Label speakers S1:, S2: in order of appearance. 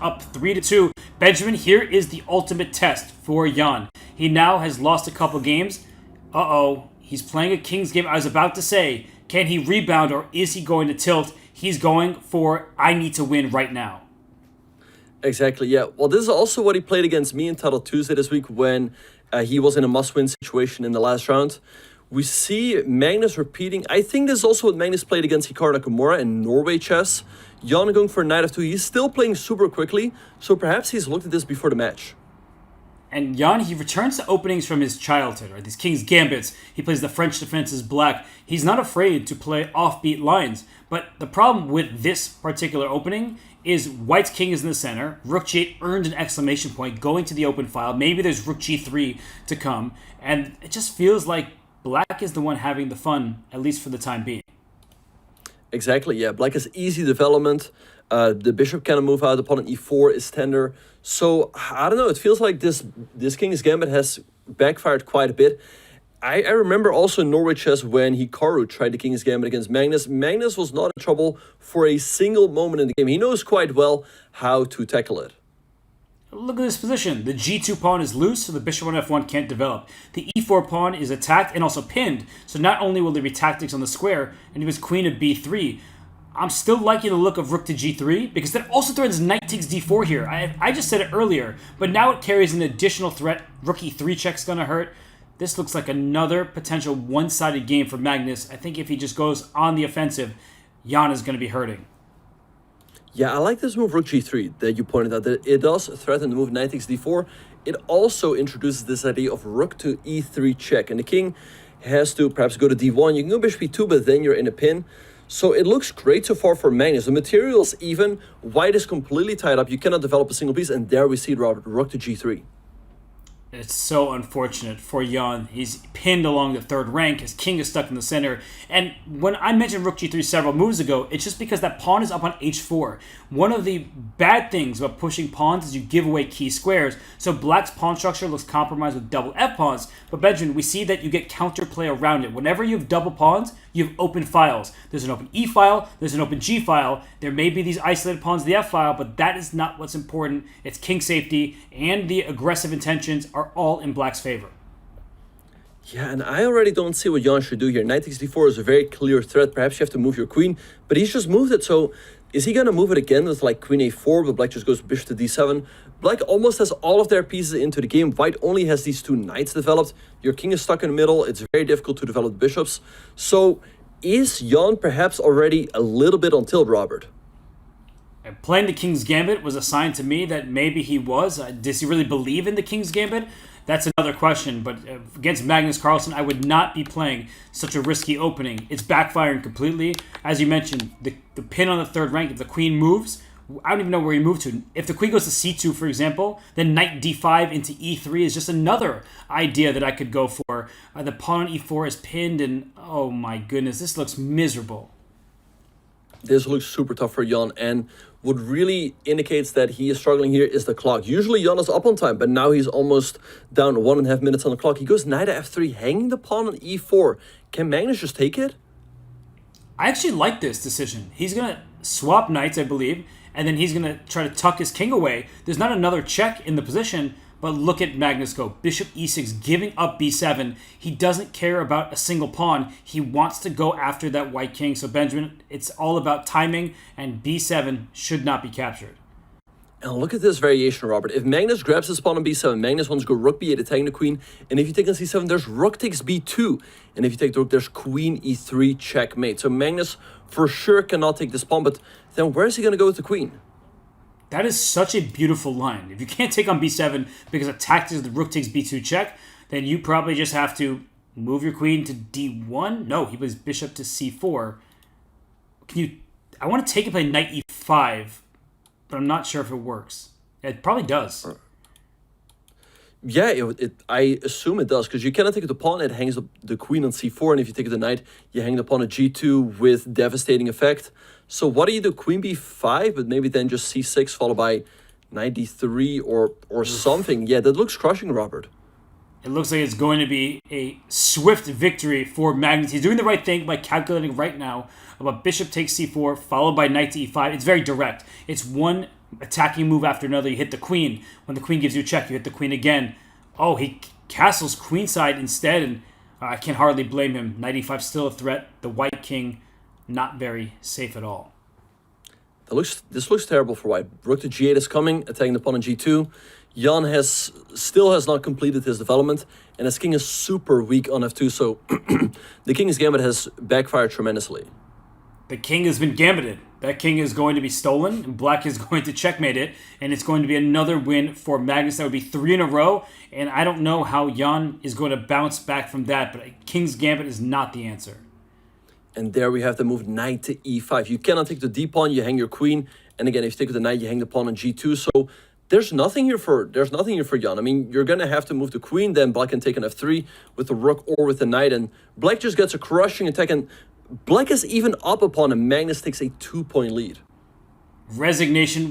S1: up 3-2. Benjamin, here is the ultimate test for Jan. He now has lost a couple games. He's playing a King's game. I was about to say, can he rebound or is he going to tilt? He's going for, I need to win right now.
S2: Exactly, yeah. Well, this is also what he played against me in Title Tuesday this week when he was in a must-win situation in the last round. We see Magnus repeating. I think this is also what Magnus played against Hikaru Nakamura in Norway chess. Jan going for a knight of 2. He's still playing super quickly, so perhaps he's looked at this before the match.
S1: And Jan, he returns to openings from his childhood, right? These King's Gambits. He plays the French defense as black. He's not afraid to play offbeat lines. But the problem with this particular opening is White's King is in the center. Rook G8 earned an exclamation point going to the open file. Maybe there's Rook G3 to come. And it just feels like Black is the one having the fun, at least for the time being.
S2: Exactly, yeah. Black has easy development. The bishop cannot move out. The pawn on e4 is tender. So, I don't know. It feels like this King's Gambit has backfired quite a bit. I remember also in Norway chess when Hikaru tried the King's Gambit against Magnus. Magnus was not in trouble for a single moment in the game. He knows quite well how to tackle it.
S1: Look at this position. The g2 pawn is loose, so the bishop on f1 can't develop. The e4 pawn is attacked and also pinned, so not only will there be tactics on the square, and he was queen of b3. I'm still liking the look of rook to g3, because that also threatens knight takes d4 here. I just said it earlier, but now it carries an additional threat. Rook e3 check's going to hurt. This looks like another potential one-sided game for Magnus. I think if he just goes on the offensive, Jan is going to be hurting.
S2: Yeah, I like this move rook g3 that you pointed out. That it does threaten the move knight takes d4. It also introduces this idea of rook to e3 check. And the king has to perhaps go to d1. You can go bishop e2, but then you're in a pin. So it looks great so far for Magnus. The material's even. White is completely tied up. You cannot develop a single piece. And there we see it, Robert. Rook to g3.
S1: It's so unfortunate for Jan. He's pinned along the third rank. His king is stuck in the center. And when I mentioned rook g3 several moves ago, it's just because that pawn is up on h4. One of the bad things about pushing pawns is you give away key squares. So Black's pawn structure looks compromised with double f pawns. But Benjamin, we see that you get counterplay around it. Whenever you have double pawns, you have open files. There's an open e file. There's an open g file. There may be these isolated pawns in the f file, but that is not what's important. It's king safety, and the aggressive intentions are all in Black's favor.
S2: Yeah, and I already don't see what Jan should do here. Knight takes d4 is a very clear threat. Perhaps you have to move your queen, but he's just moved it. So is he going to move it again with like queen a4, but Black just goes bishop to d7? Black almost has all of their pieces into the game. White only has these two knights developed. Your king is stuck in the middle. It's very difficult to develop bishops. So is Jan perhaps already a little bit on tilt, Robert?
S1: And playing the King's Gambit was a sign to me that maybe he was. Does he really believe in the King's Gambit? That's another question. But against Magnus Carlsen, I would not be playing such a risky opening. It's backfiring completely. As you mentioned, the pin on the third rank, if the queen moves, I don't even know where he moved to. If the queen goes to c2, for example, then knight d5 into e3 is just another idea that I could go for. The pawn on e4 is pinned, and oh my goodness, this looks miserable.
S2: This looks super tough for Jan, and what really indicates that he is struggling here is the clock. Usually Jan is up on time, but now he's almost down 1.5 minutes on the clock. He goes knight to f3, hanging the pawn on e4. Can Magnus just take it?
S1: I actually like this decision. He's going to swap knights, I believe, and then he's going to try to tuck his king away. There's not another check in the position, but look at Magnus go. Bishop e6, giving up b7. He doesn't care about a single pawn. He wants to go after that white king. So Benjamin, it's all about timing, and b7 should not be captured.
S2: And look at this variation, Robert. If Magnus grabs his pawn on b7, Magnus wants to go rook b8, attacking the queen. And if you take on c7, there's rook takes b2. And if you take the rook, there's queen e3, checkmate. So Magnus for sure cannot take this pawn, but then where is he going to go with the queen?
S1: That is such a beautiful line. If you can't take on b7 because a tactic is the rook takes b2 check, then you probably just have to move your queen to d1. No, he plays bishop to c4. I want to take and play knight e5, but I'm not sure if it works. It probably does.
S2: Yeah, I assume it does, because you cannot take the pawn, it hangs the queen on c4, and if you take the knight, you hang the pawn at g2 with devastating effect. So what do you do? Queen b5, but maybe then just c6 followed by knight d3 or something. Yeah, that looks crushing, Robert.
S1: It looks like it's going to be a swift victory for Magnus. He's doing the right thing by calculating right now about bishop takes c4, followed by knight to e5. It's very direct. It's one attacking move after another. You hit the queen. When the queen gives you a check, you hit the queen again. Oh, he castles queenside instead, and I can hardly blame him. Knight e5 still a threat. The white king, not very safe at all.
S2: This looks terrible for white. Rook to g8 is coming, attacking the pawn on g2. Jan still has not completed his development, and his king is super weak on f2, so the king's gambit has backfired tremendously.
S1: The king has been gambited. That king is going to be stolen, and black is going to checkmate it, and it's going to be another win for Magnus. That would be 3 in a row, and I don't know how Jan is going to bounce back from that, but king's gambit is not the answer.
S2: And there we have the move knight to e5. You cannot take the d pawn, you hang your queen, and again, if you take with the knight, you hang the pawn on g2, so there's nothing here for Jan. I mean, you're gonna have to move the queen, then black can take an f3 with the rook or with the knight, and black just gets a crushing attack, and black is even up upon, and Magnus takes a 2-point lead.
S1: Resignation